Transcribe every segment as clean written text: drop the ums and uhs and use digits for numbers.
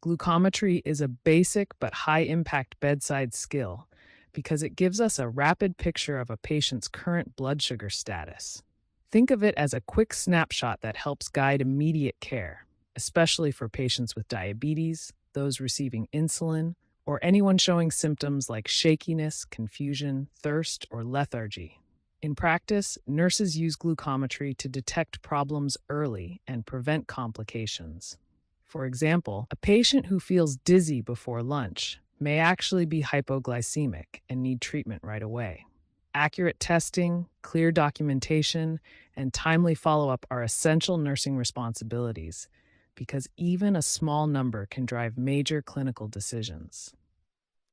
Glucometry is a basic but high-impact bedside skill because it gives us a rapid picture of a patient's current blood sugar status. Think of it as a quick snapshot that helps guide immediate care, especially for patients with diabetes, those receiving insulin, or anyone showing symptoms like shakiness, confusion, thirst, or lethargy. In practice, nurses use glucometry to detect problems early and prevent complications. For example, a patient who feels dizzy before lunch may actually be hypoglycemic and need treatment right away. Accurate testing, clear documentation, and timely follow-up are essential nursing responsibilities because even a small number can drive major clinical decisions.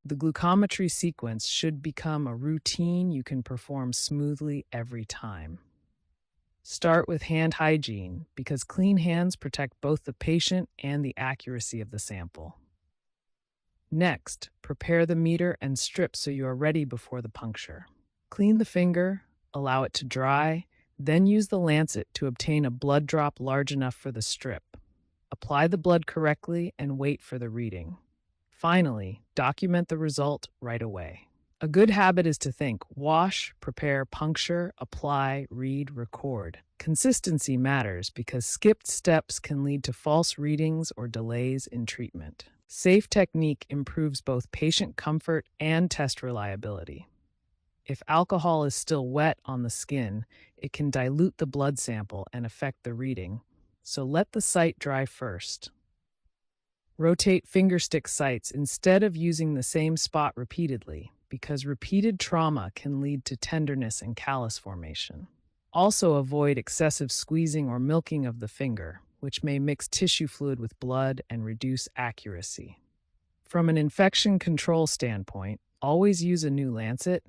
The glucometry sequence should become a routine you can perform smoothly every time. Start with hand hygiene because clean hands protect both the patient and the accuracy of the sample. Next, prepare the meter and strip so you are ready before the puncture. Clean the finger, allow it to dry, then use the lancet to obtain a blood drop large enough for the strip. Apply the blood correctly and wait for the reading. Finally, document the result right away. A good habit is to think, wash, prepare, puncture, apply, read, record. Consistency matters because skipped steps can lead to false readings or delays in treatment. Safe technique improves both patient comfort and test reliability. If alcohol is still wet on the skin, it can dilute the blood sample and affect the reading, so let the site dry first. Rotate fingerstick sites instead of using the same spot repeatedly, because repeated trauma can lead to tenderness and callus formation. Also avoid excessive squeezing or milking of the finger, which may mix tissue fluid with blood and reduce accuracy. From an infection control standpoint, always use a new lancet,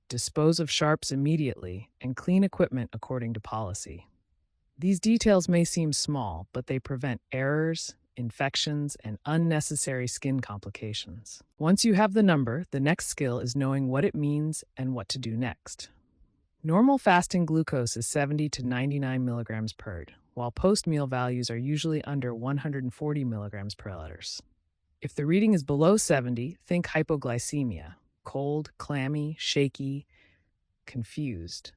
dispose of sharps immediately, and clean equipment according to policy. These details may seem small, but they prevent errors, infections, and unnecessary skin complications. Once you have the number, the next skill is knowing what it means and what to do next. Normal fasting glucose is 70 to 99 milligrams per day, while post-meal values are usually under 140 milligrams per liters. If the reading is below 70, think hypoglycemia, cold, clammy, shaky, confused.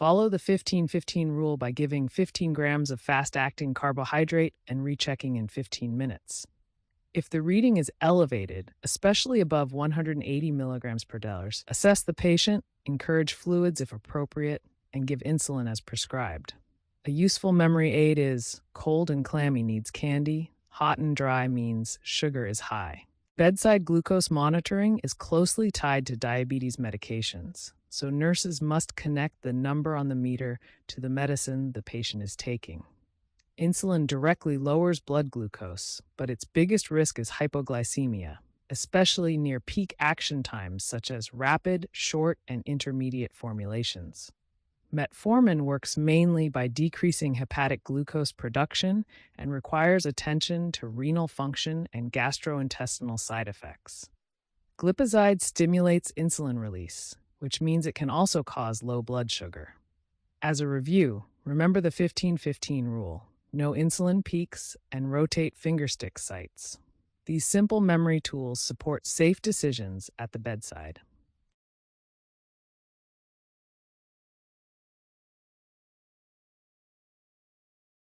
Follow the 15-15 rule by giving 15 grams of fast-acting carbohydrate and rechecking in 15 minutes. If the reading is elevated, especially above 180 milligrams per deciliter, assess the patient, encourage fluids if appropriate, and give insulin as prescribed. A useful memory aid is cold and clammy needs candy, hot and dry means sugar is high. Bedside glucose monitoring is closely tied to diabetes medications, so nurses must connect the number on the meter to the medicine the patient is taking. Insulin directly lowers blood glucose, but its biggest risk is hypoglycemia, especially near peak action times such as rapid, short, and intermediate formulations. Metformin works mainly by decreasing hepatic glucose production and requires attention to renal function and gastrointestinal side effects. Glipizide stimulates insulin release, which means it can also cause low blood sugar. As a review, remember the 15-15 rule. No insulin peaks and rotate fingerstick sites. These simple memory tools support safe decisions at the bedside.